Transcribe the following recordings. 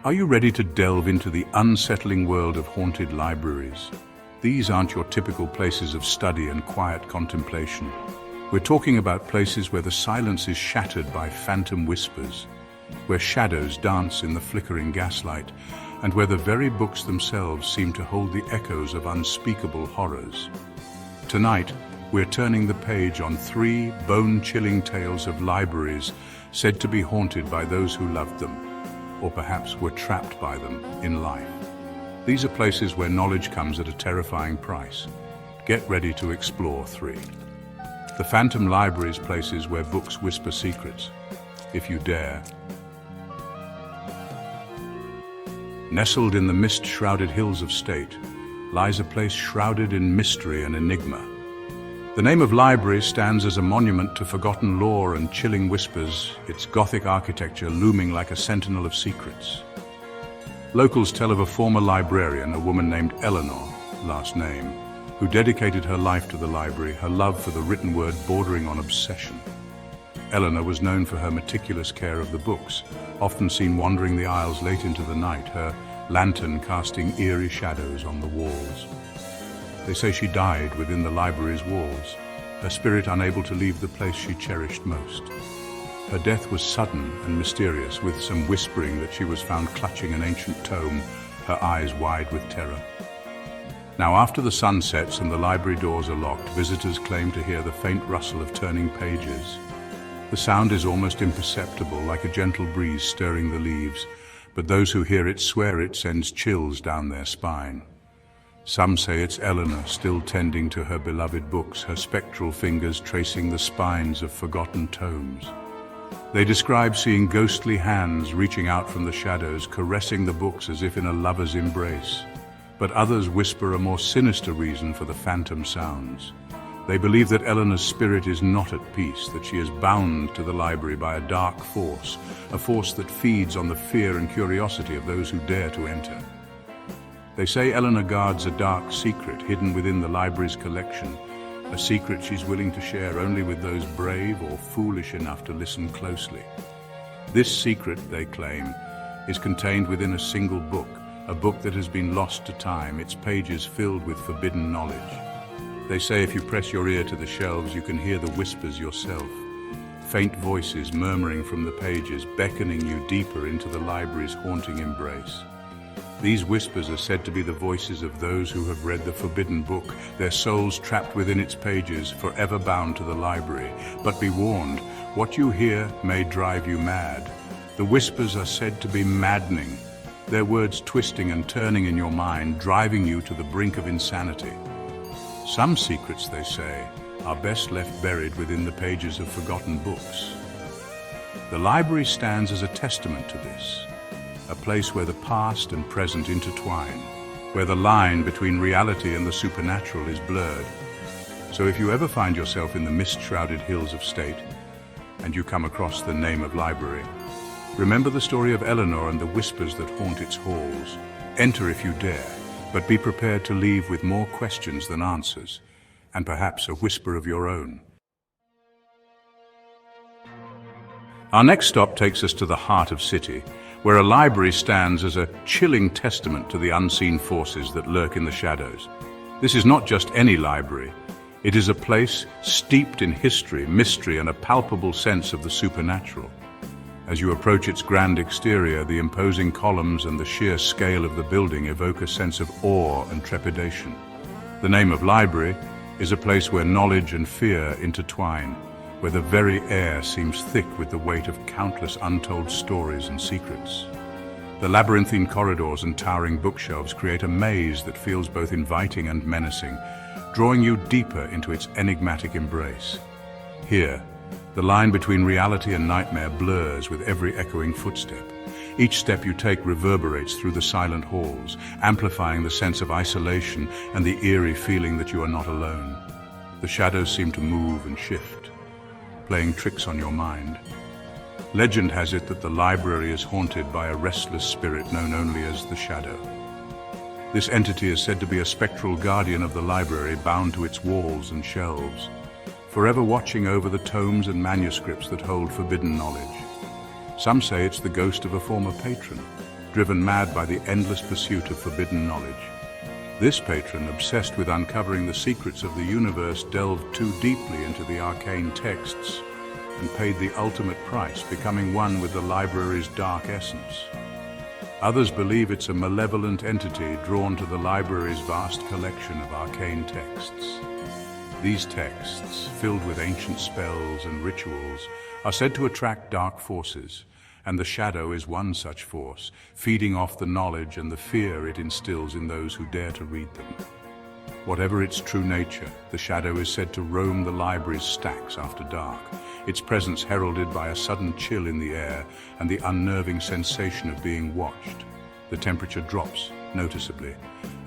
Are you ready to delve into the unsettling world of haunted libraries? These aren't your typical places of study and quiet contemplation. We're talking about places where the silence is shattered by phantom whispers, where shadows dance in the flickering gaslight, and where the very books themselves seem to hold the echoes of unspeakable horrors. Tonight, we're turning the page on 3 bone-chilling tales of libraries said to be haunted by those who loved them, or perhaps were trapped by them in life. These are places where knowledge comes at a terrifying price. Get ready to explore 3. The Phantom Libraries, places where books whisper secrets, if you dare. Nestled in the mist-shrouded hills of state lies a place shrouded in mystery and enigma. The name of library stands as a monument to forgotten lore and chilling whispers, its Gothic architecture looming like a sentinel of secrets. Locals tell of a former librarian, a woman named Eleanor, last name, who dedicated her life to the library, her love for the written word bordering on obsession. Eleanor was known for her meticulous care of the books, often seen wandering the aisles late into the night, her lantern casting eerie shadows on the walls. They say she died within the library's walls, her spirit unable to leave the place she cherished most. Her death was sudden and mysterious, with some whispering that she was found clutching an ancient tome, her eyes wide with terror. Now, after the sun sets and the library doors are locked, visitors claim to hear the faint rustle of turning pages. The sound is almost imperceptible, like a gentle breeze stirring the leaves, but those who hear it swear it sends chills down their spine. Some say it's Eleanor, still tending to her beloved books, her spectral fingers tracing the spines of forgotten tomes. They describe seeing ghostly hands reaching out from the shadows, caressing the books as if in a lover's embrace. But others whisper a more sinister reason for the phantom sounds. They believe that Eleanor's spirit is not at peace, that she is bound to the library by a dark force, a force that feeds on the fear and curiosity of those who dare to enter. They say Eleanor guards a dark secret hidden within the library's collection, a secret she's willing to share only with those brave or foolish enough to listen closely. This secret, they claim, is contained within a single book, a book that has been lost to time, its pages filled with forbidden knowledge. They say if you press your ear to the shelves, you can hear the whispers yourself, faint voices murmuring from the pages, beckoning you deeper into the library's haunting embrace. These whispers are said to be the voices of those who have read the forbidden book, their souls trapped within its pages, forever bound to the library. But be warned, what you hear may drive you mad. The whispers are said to be maddening, their words twisting and turning in your mind, driving you to the brink of insanity. Some secrets, they say, are best left buried within the pages of forgotten books. The library stands as a testament to this, a place where the past and present intertwine, where the line between reality and the supernatural is blurred. So if you ever find yourself in the mist-shrouded hills of state, and you come across the name of library, remember the story of Eleanor and the whispers that haunt its halls. Enter if you dare, but be prepared to leave with more questions than answers, and perhaps a whisper of your own. Our next stop takes us to the heart of city, where a library stands as a chilling testament to the unseen forces that lurk in the shadows. This is not just any library. It is a place steeped in history, mystery, and a palpable sense of the supernatural. As you approach its grand exterior, the imposing columns and the sheer scale of the building evoke a sense of awe and trepidation. The name of library is a place where knowledge and fear intertwine, where the very air seems thick with the weight of countless untold stories and secrets. The labyrinthine corridors and towering bookshelves create a maze that feels both inviting and menacing, drawing you deeper into its enigmatic embrace. Here, the line between reality and nightmare blurs with every echoing footstep. Each step you take reverberates through the silent halls, amplifying the sense of isolation and the eerie feeling that you are not alone. The shadows seem to move and shift, playing tricks on your mind. Legend has it that the library is haunted by a restless spirit known only as the Shadow. This entity is said to be a spectral guardian of the library, bound to its walls and shelves, forever watching over the tomes and manuscripts that hold forbidden knowledge. Some say it's the ghost of a former patron, driven mad by the endless pursuit of forbidden knowledge. This patron, obsessed with uncovering the secrets of the universe, delved too deeply into the arcane texts and paid the ultimate price, becoming one with the library's dark essence. Others believe it's a malevolent entity drawn to the library's vast collection of arcane texts. These texts, filled with ancient spells and rituals, are said to attract dark forces, and the shadow is one such force, feeding off the knowledge and the fear it instills in those who dare to read them. Whatever its true nature, the shadow is said to roam the library's stacks after dark, its presence heralded by a sudden chill in the air and the unnerving sensation of being watched. The temperature drops noticeably,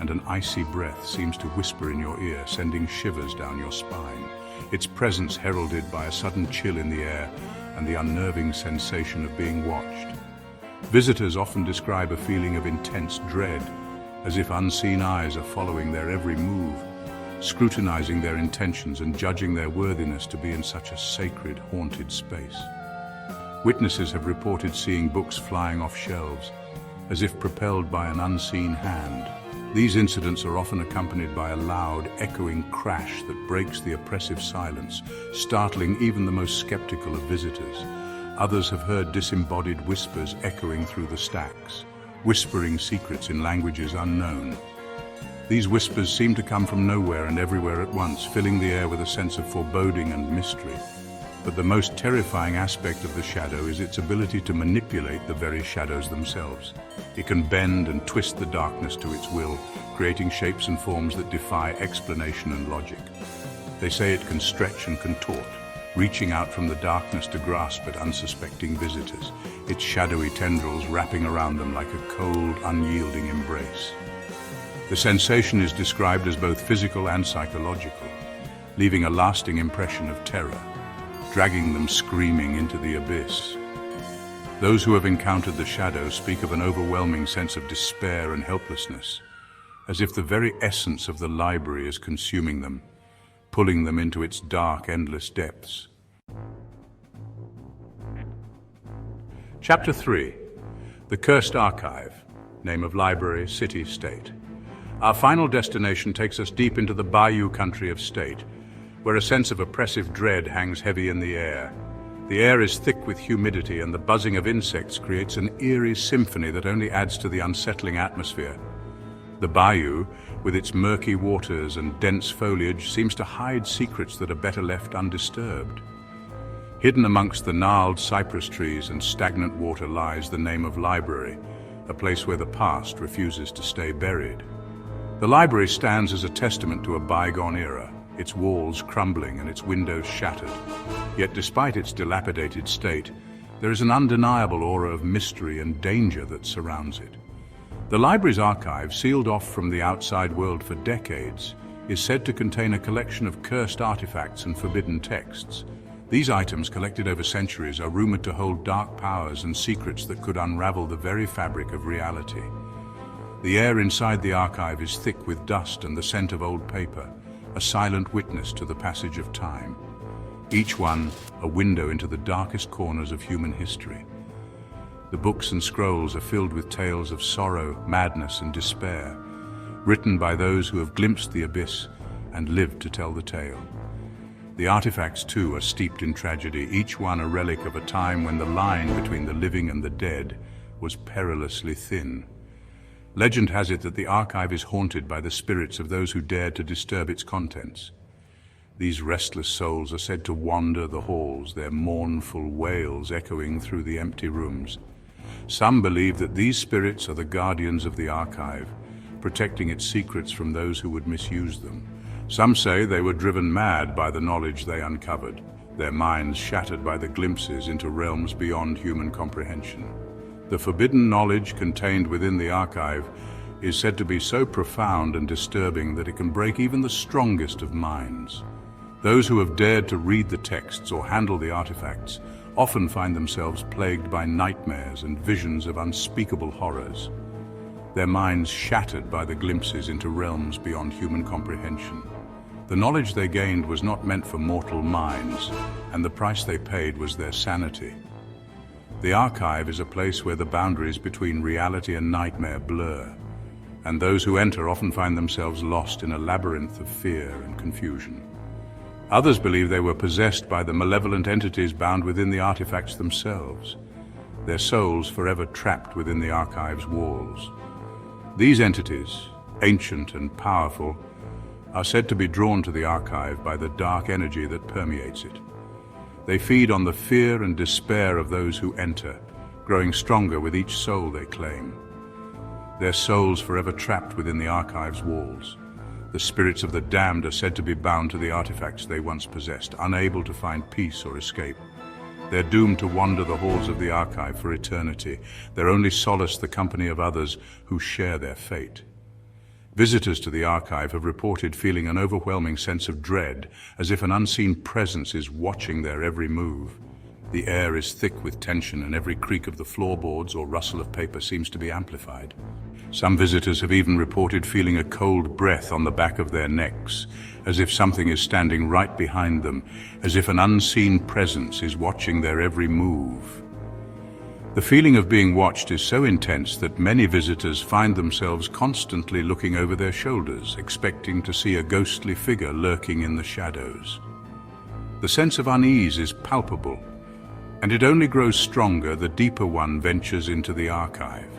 and an icy breath seems to whisper in your ear, sending shivers down your spine. Its presence heralded by a sudden chill in the air and the unnerving sensation of being watched. Visitors often describe a feeling of intense dread, as if unseen eyes are following their every move, scrutinizing their intentions and judging their worthiness to be in such a sacred, haunted space. Witnesses have reported seeing books flying off shelves, as if propelled by an unseen hand. These incidents are often accompanied by a loud, echoing crash that breaks the oppressive silence, startling even the most skeptical of visitors. Others have heard disembodied whispers echoing through the stacks, whispering secrets in languages unknown. These whispers seem to come from nowhere and everywhere at once, filling the air with a sense of foreboding and mystery. But the most terrifying aspect of the shadow is its ability to manipulate the very shadows themselves. It can bend and twist the darkness to its will, creating shapes and forms that defy explanation and logic. They say it can stretch and contort, reaching out from the darkness to grasp at unsuspecting visitors, its shadowy tendrils wrapping around them like a cold, unyielding embrace. The sensation is described as both physical and psychological, leaving a lasting impression of terror, dragging them screaming into the abyss. Those who have encountered the shadow speak of an overwhelming sense of despair and helplessness, as if the very essence of the library is consuming them, pulling them into its dark, endless depths. Chapter 3. The Cursed Archive. Name of library, city, state. Our final destination takes us deep into the bayou country of state, where a sense of oppressive dread hangs heavy in the air. The air is thick with humidity, and the buzzing of insects creates an eerie symphony that only adds to the unsettling atmosphere. The bayou, with its murky waters and dense foliage, seems to hide secrets that are better left undisturbed. Hidden amongst the gnarled cypress trees and stagnant water lies the name of library, a place where the past refuses to stay buried. The library stands as a testament to a bygone era, its walls crumbling and its windows shattered. Yet despite its dilapidated state, there is an undeniable aura of mystery and danger that surrounds it. The library's archive, sealed off from the outside world for decades, is said to contain a collection of cursed artifacts and forbidden texts. These items, collected over centuries, are rumored to hold dark powers and secrets that could unravel the very fabric of reality. The air inside the archive is thick with dust and the scent of old paper, a silent witness to the passage of time. Each one a window into the darkest corners of human history. The books and scrolls are filled with tales of sorrow, madness, and despair, written by those who have glimpsed the abyss and lived to tell the tale. The artifacts, too, are steeped in tragedy, each one a relic of a time when the line between the living and the dead was perilously thin. Legend has it that the archive is haunted by the spirits of those who dared to disturb its contents. These restless souls are said to wander the halls, their mournful wails echoing through the empty rooms. Some believe that these spirits are the guardians of the archive, protecting its secrets from those who would misuse them. Some say they were driven mad by the knowledge they uncovered, their minds shattered by the glimpses into realms beyond human comprehension. The forbidden knowledge contained within the archive is said to be so profound and disturbing that it can break even the strongest of minds. Those who have dared to read the texts or handle the artifacts often find themselves plagued by nightmares and visions of unspeakable horrors, their minds shattered by the glimpses into realms beyond human comprehension. The knowledge they gained was not meant for mortal minds, and the price they paid was their sanity. The archive is a place where the boundaries between reality and nightmare blur, and those who enter often find themselves lost in a labyrinth of fear and confusion. Others believe they were possessed by the malevolent entities bound within the artifacts themselves, their souls forever trapped within the archive's walls. These entities, ancient and powerful, are said to be drawn to the archive by the dark energy that permeates it. They feed on the fear and despair of those who enter, growing stronger with each soul they claim. Their souls forever trapped within the archive's walls. The spirits of the damned are said to be bound to the artifacts they once possessed, unable to find peace or escape. They're doomed to wander the halls of the archive for eternity, their only solace the company of others who share their fate. Visitors to the archive have reported feeling an overwhelming sense of dread, as if an unseen presence is watching their every move. The air is thick with tension, and every creak of the floorboards or rustle of paper seems to be amplified. Some visitors have even reported feeling a cold breath on the back of their necks, as if something is standing right behind them, as if an unseen presence is watching their every move. The feeling of being watched is so intense that many visitors find themselves constantly looking over their shoulders, expecting to see a ghostly figure lurking in the shadows. The sense of unease is palpable, and it only grows stronger the deeper one ventures into the archive.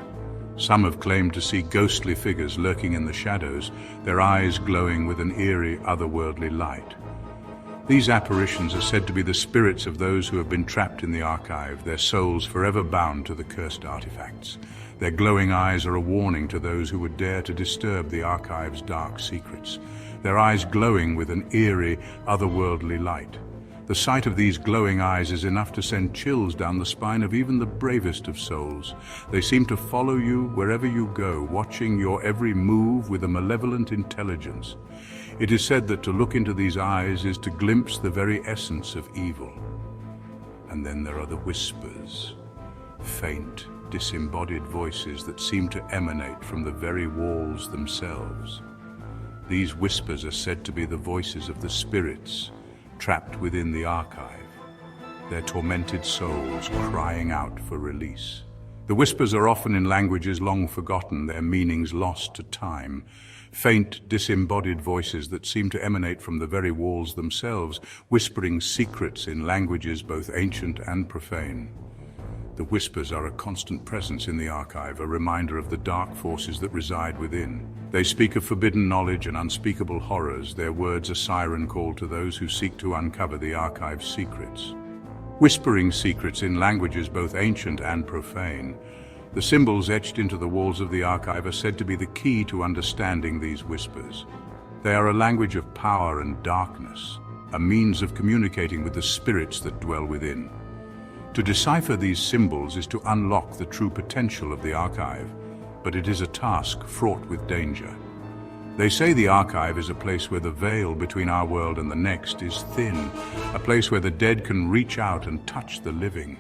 Some have claimed to see ghostly figures lurking in the shadows, their eyes glowing with an eerie, otherworldly light. These apparitions are said to be the spirits of those who have been trapped in the archive, their souls forever bound to the cursed artifacts. Their glowing eyes are a warning to those who would dare to disturb the archive's dark secrets, their eyes glowing with an eerie, otherworldly light. The sight of these glowing eyes is enough to send chills down the spine of even the bravest of souls. They seem to follow you wherever you go, watching your every move with a malevolent intelligence. It is said that to look into these eyes is to glimpse the very essence of evil. And then there are the whispers, faint, disembodied voices that seem to emanate from the very walls themselves. These whispers are said to be the voices of the spirits trapped within the archive, their tormented souls crying out for release. The whispers are often in languages long forgotten, their meanings lost to time. Faint, disembodied voices that seem to emanate from the very walls themselves, whispering secrets in languages both ancient and profane. The whispers are a constant presence in the archive, a reminder of the dark forces that reside within. They speak of forbidden knowledge and unspeakable horrors, their words a siren call to those who seek to uncover the archive's secrets. Whispering secrets in languages both ancient and profane. The symbols etched into the walls of the archive are said to be the key to understanding these whispers. They are a language of power and darkness, a means of communicating with the spirits that dwell within. To decipher these symbols is to unlock the true potential of the archive, but it is a task fraught with danger. They say the archive is a place where the veil between our world and the next is thin, a place where the dead can reach out and touch the living.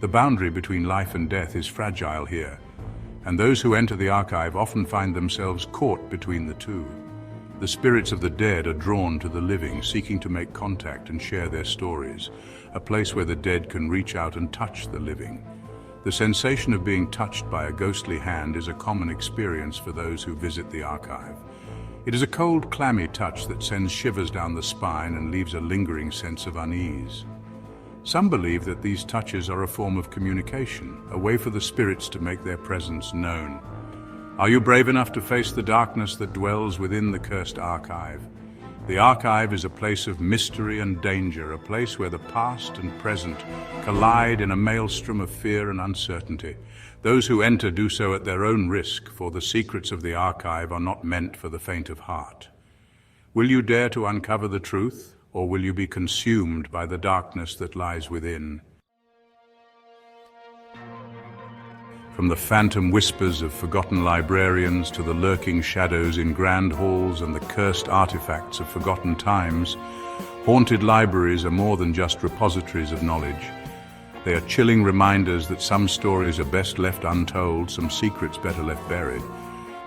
The boundary between life and death is fragile here, and those who enter the archive often find themselves caught between the two. The spirits of the dead are drawn to the living, seeking to make contact and share their stories, a place where the dead can reach out and touch the living. The sensation of being touched by a ghostly hand is a common experience for those who visit the archive. It is a cold, clammy touch that sends shivers down the spine and leaves a lingering sense of unease. Some believe that these touches are a form of communication, a way for the spirits to make their presence known. Are you brave enough to face the darkness that dwells within the cursed archive? The archive is a place of mystery and danger, a place where the past and present collide in a maelstrom of fear and uncertainty. Those who enter do so at their own risk, for the secrets of the archive are not meant for the faint of heart. Will you dare to uncover the truth, or will you be consumed by the darkness that lies within? From the phantom whispers of forgotten librarians to the lurking shadows in grand halls and the cursed artifacts of forgotten times, haunted libraries are more than just repositories of knowledge. They are chilling reminders that some stories are best left untold, some secrets better left buried.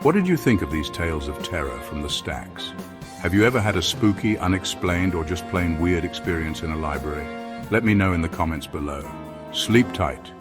What did you think of these tales of terror from the stacks? Have you ever had a spooky, unexplained, or just plain weird experience in a library? Let me know in the comments below. Sleep tight.